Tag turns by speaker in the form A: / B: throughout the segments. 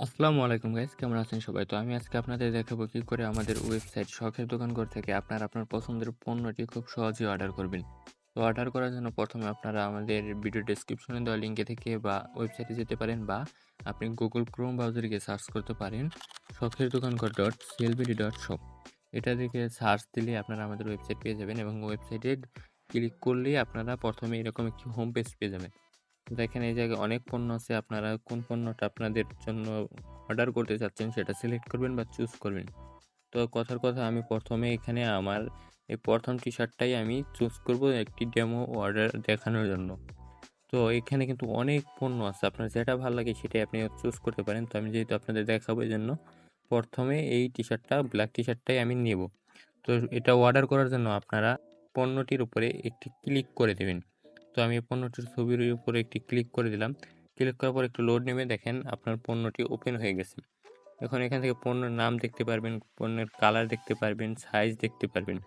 A: আসসালামু আলাইকুম গাইস, কেমন আছেন সবাই? তো আমি আজকে আপনাদের দেখাবো কি করে আমাদের ওয়েবসাইট শখের দোকানঘর থেকে আপনার পছন্দের পণ্যটি খুব সহজেই অর্ডার করবেন। তো অর্ডার করার জন্য প্রথমে আপনারা আমাদের ভিডিও ডেসক্রিপশনে দেওয়া লিঙ্কে থেকে বা ওয়েবসাইটে যেতে পারেন, বা আপনি গুগল ক্রোম ব্রাউজারে গিয়ে সার্চ করতে পারেন শখের দোকানঘর ডট সিএলবিডি ডট শপ। এটা থেকে সার্চ দিলে আপনারা আমাদের ওয়েবসাইট পেয়ে যাবেন, এবং ওয়েবসাইটে ক্লিক করলেই আপনারা প্রথমে এরকম একটি হোম পেজ পেয়ে যাবেন। দেখেন এই জায়গায় অনেক পণ্য আছে। আপনারা কোন পণ্যটা আপনাদের জন্য অর্ডার করতে চাচ্ছেন সেটা সিলেক্ট করবেন বা চুজ করবেন। তো কথার কথা, আমি প্রথমে এখানে আমার এই প্রথম টি-শার্টটাই আমি চুজ করব একটি ডেমো অর্ডার দেখানোর জন্য। তো এখানে কিন্তু অনেক পণ্য আছে, আপনার যেটা ভালো লাগে সেটাই আপনি চুজ করতে পারেন। তো আমি যেহেতু আপনাদের দেখাবো, এজন্য প্রথমে এই টি-শার্টটা, ব্ল্যাক টি-শার্টটাই আমি নেব। তো এটা অর্ডার করার জন্য আপনারা পণ্যটির উপরে একটি ক্লিক করে দেবেন। তো আমি পণ্যটির ছবির উপরে একটি ক্লিক করে দিলাম। ক্লিক করার পর একটু লোড নেবে, দেখেন আপনার পণ্যটি ওপেন হয়ে গেছে। এখন এখান থেকে পণ্যের নাম দেখতে পারবেন, পণ্যের কালার দেখতে পারবেন, সাইজ দেখতে পারবেন।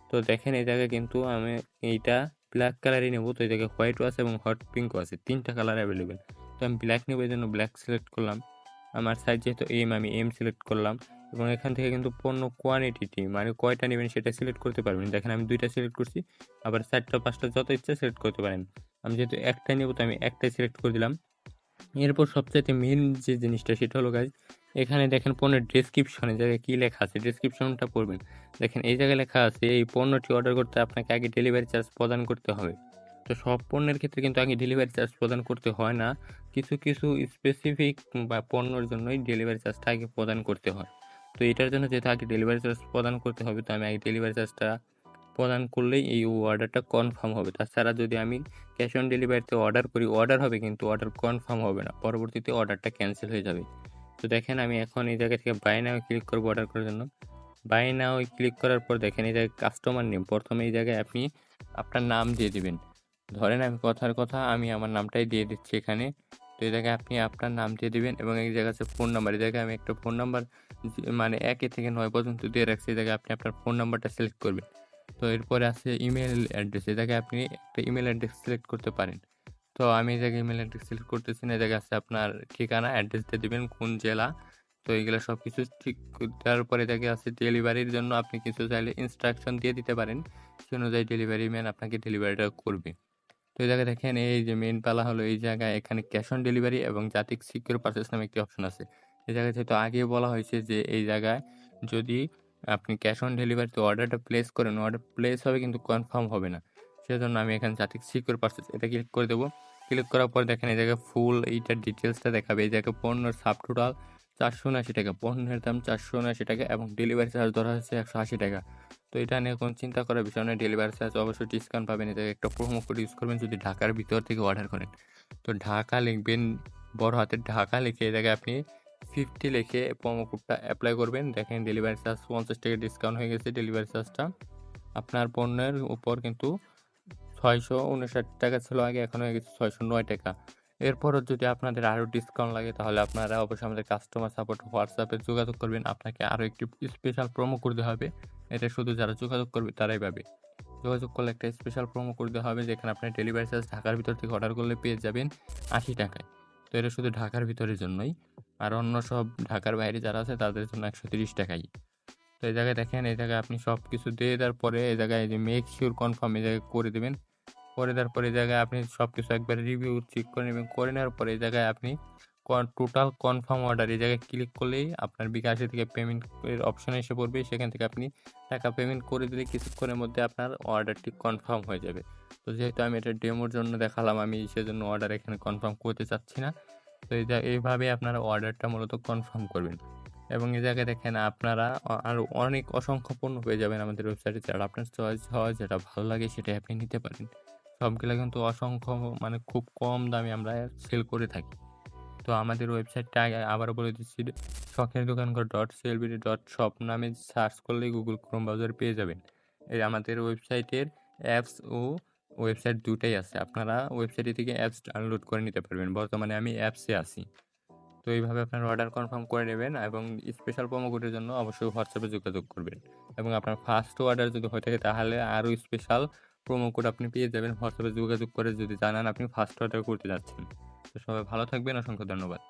A: তো দেখেন এই জায়গায় কিন্তু আমি এইটা ব্ল্যাক কালারই নেব। তো এই জায়গায় হোয়াইটও আছে এবং হট পিঙ্কও আছে, 3টা কালার অ্যাভেলেবেল। তো আমি ব্ল্যাক নেব, এই জন্য ব্ল্যাক সিলেক্ট করলাম। আমার সাইজ যেহেতু এম, আমি এম সিলেক্ট করলাম। এবং এখান থেকে কিন্তু পণ্য কোয়ান্টিটি মানে কয়টা নেবেন সেটা সিলেক্ট করতে পারবেন। দেখেন আমি 2টা সিলেক্ট করছি, আবার 4টা 5টা যত ইচ্ছা সিলেক্ট করতে পারেন। আমি যেহেতু একটাই নেব, তো আমি একটাই সিলেক্ট করে দিলাম। এরপর সবচাইতে মেইন যে জিনিসটা সেটা হলো গাইজ, এখানে দেখেন পণ্যের ডেসক্রিপশনে জায়গায় কী লেখা আছে, ডেসক্রিপশনটা পড়বেন। দেখেন এই জায়গায় লেখা আছে এই পণ্যটি অর্ডার করতে আপনাকে আগে ডেলিভারি চার্জ প্রদান করতে হবে। তো সব পণ্যের ক্ষেত্রে কিন্তু আগে ডেলিভারি চার্জ প্রদান করতে হয় না। কিছু কিছু স্পেসিফিক বা পণ্যর জন্যই ডেলিভারি চার্জটা আগে প্রদান করতে হয়। তো এটার জন্য যেহেতু আগে ডেলিভারি চার্জ প্রদান করতে হবে, তো আমি আগে ডেলিভারি চার্জটা প্রদান করলেই এই অর্ডারটা কনফার্ম হবে। তাছাড়া যদি আমি ক্যাশ অন ডেলিভারিতে অর্ডার করি, অর্ডার হবে কিন্তু অর্ডার কনফার্ম হবে না, পরবর্তীতে অর্ডারটা ক্যান্সেল হয়ে যাবে। তো দেখেন আমি এখন এই জায়গা থেকে বাই নাও ক্লিক করবো অর্ডার করার জন্য। বাই নাও ক্লিক করার পর দেখেন এই জায়গায় কাস্টমার নেম, প্রথমে এই জায়গায় আপনি আপনার নাম দিয়ে দিবেন। ধরেন আমি কথার কথা আমি আমার নামটাই দিয়ে দিচ্ছি এখানে। তো এই জায়গায় আপনি আপনার নাম দিয়ে দিবেন, এবং এই জায়গায় আছে ফোন নাম্বার। এই জায়গায় আমি একটা ফোন নাম্বার মানে 1 থেকে 9 পর্যন্ত দিয়ে রাখছি। এই জায়গায় আপনি আপনার ফোন নাম্বারটা সিলেক্ট করবেন। তো এরপরে আছে ইমেল অ্যাড্রেস। এই জায়গায় আপনি একটা ইমেল অ্যাড্রেস সিলেক্ট করতে পারেন। তো আমি এই জায়গায় ইমেল অ্যাড্রেস সিলেক্ট করতেছি না। এই জায়গায় আছে আপনার ঠিকানা, অ্যাড্রেস দিয়ে দিবেন, কোন জেলা। তো এগুলো সব কিছু ঠিক দেওয়ার পরে এই জায়গায় আছে ডেলিভারির জন্য আপনি কিছু চাইলে ইনস্ট্রাকশন দিয়ে দিতে পারেন। সে অনুযায়ী ডেলিভারি ম্যান আপনাকে ডেলিভারিটা করবে। তো এই জায়গায় দেখেন এই যে মেইন পালা হলো, এই জায়গায় এখানে ক্যাশ অন ডেলিভারি এবং জাতিক সিকিউর পারচেজ নামে একটি অপশন আছে। এই জায়গায় যেহেতু আগেই বলা হয়েছে যে এই জায়গায় যদি আপনি ক্যাশ অন ডেলিভারিতে অর্ডারটা প্লেস করেন, অর্ডার প্লেস হবে কিন্তু কনফার্ম হবে না। সেজন্য আমি এখানে জাতিক সিকিউর পারচেজ এটা ক্লিক করে দেবো। ক্লিক করার পর দেখেন এই জায়গায় ফুল এইটার ডিটেইলসটা দেখাবে। এই জায়গায় পণ্যের সাবটোটাল ৳479, পণ্যের দাম ৳479 এবং ডেলিভারি চার্জ ধরা হয়েছে ৳180। তো এটা নিয়ে কোনো চিন্তা করার বিষয় নয়। ডেলিভারি চার্জ অবশ্যই ডিসকাউন্ট পাবেন। এই জায়গায় একটা প্রোমো কোড ইউজ করবেন যদি ঢাকার ভিতর থেকে অর্ডার করেন। তো ঢাকা লিখবেন, বড় হাতের ঢাকা লিখে এই জায়গায় আপনি 50 লিখে প্রোমো কোডটা এপ্লাই করবেন। দেখেন ডেলিভারি চার্জ ৳50 ডিসকাউন্ট হয়ে গেছে। ডেলিভারি চার্জটা আপনার পণ্যের উপর কিন্তু ৳659 ছিল আগে, এখন হয়ে গেছে ৳609। এরপরও যদি আপনাদের আরও ডিসকাউন্ট লাগে তাহলে আপনারা অবশ্যই আমাদের কাস্টমার সাপোর্ট হোয়াটসঅ্যাপে যোগাযোগ করবেন। আপনাকে আরও একটি স্পেশাল প্রোমো কোড দেওয়া হবে। এটা শুধু যারা যোগাযোগ করবে তারাই পাবে। যোগাযোগ করলে একটা স্পেশাল প্রোমো কোড দেওয়া হবে, যেখানে আপনার ডেলিভারি চার্জ ঢাকার ভিতর থেকে অর্ডার করলে পেয়ে যাবেন ৳80। তো এটা শুধু ঢাকার ভিতরের জন্যই। আর অন্য সব ঢাকার বাইরে যারা আছে তাদের জন্য ৳130। তো এই জায়গায় দেখেন, এই জায়গায় আপনি সব কিছু দিয়ে দেওয়ার পরে এই জায়গায় এই যে মেক সিওর কনফার্ম এই জায়গায় করে দেবেন। করে দেওয়ার পরে এই জায়গায় আপনি সবকিছু একবারে রিভিউ চেক করে নেবেন। করে নেওয়ার পরে এই জায়গায় আপনি টোটাল কনফার্ম অর্ডার এই জায়গায় ক্লিক করলেই আপনার বিকাশে থেকে পেমেন্ট এর অপশন এসে পড়বে। সেখান থেকে আপনি টাকা পেমেন্ট করে দিলে কিছুক্ষণের মধ্যে আপনার অর্ডারটি কনফার্ম হয়ে যাবে। তো যেহেতু আমি এটা ডেমোর জন্য দেখালাম, আমি সেজন্য অর্ডার এখানে কনফার্ম করতে চাচ্ছি না। তো এইভাবে আপনারা অর্ডারটা মূলত কনফার্ম করবেন। এবং এই জায়গায় দেখেন আপনারা আরও অনেক অসংখ্য পণ্য পেয়ে যাবেন আমাদের ওয়েবসাইটে, যেটা আপনার চয়েস হয়, যেটা ভালো লাগে সেটাই আপনি নিতে পারেন। সবগুলা কিন্তু অসংখ্য মানে খুব কম দামে আমরা সেল করে থাকি। তো আমাদের ওয়েবসাইটটা আবারও বলে দিচ্ছি, শখের দোকানঘর ডট সিএলবিডি ডট শপ নামে সার্চ করলেই গুগল ক্রোম ব্রাউজারে পেয়ে যাবেন। এই আমাদের ওয়েবসাইটের অ্যাপস ও ওয়েবসাইট দুটাই আছে। আপনারা ওয়েবসাইটে থেকে অ্যাপস ডাউনলোড করে নিতে পারবেন। বর্তমানে আমি অ্যাপসে আছি। তো এইভাবে আপনার অর্ডার কনফার্ম করে নেবেন, এবং স্পেশাল প্রোমো কোডের জন্য অবশ্যই হোয়াটসঅ্যাপে যোগাযোগ করবেন। এবং আপনার ফার্স্ট অর্ডার যদি হয়ে থাকে তাহলে আরও স্পেশাল প্রোমো কোড আপনি পেয়ে যাবেন হোয়াটসঅ্যাপে যোগাযোগ করে, যদি জানান আপনি ফার্স্ট অর্ডার করতে যাচ্ছেন। তো সবাই ভালো থাকবেন, অসংখ্য ধন্যবাদ।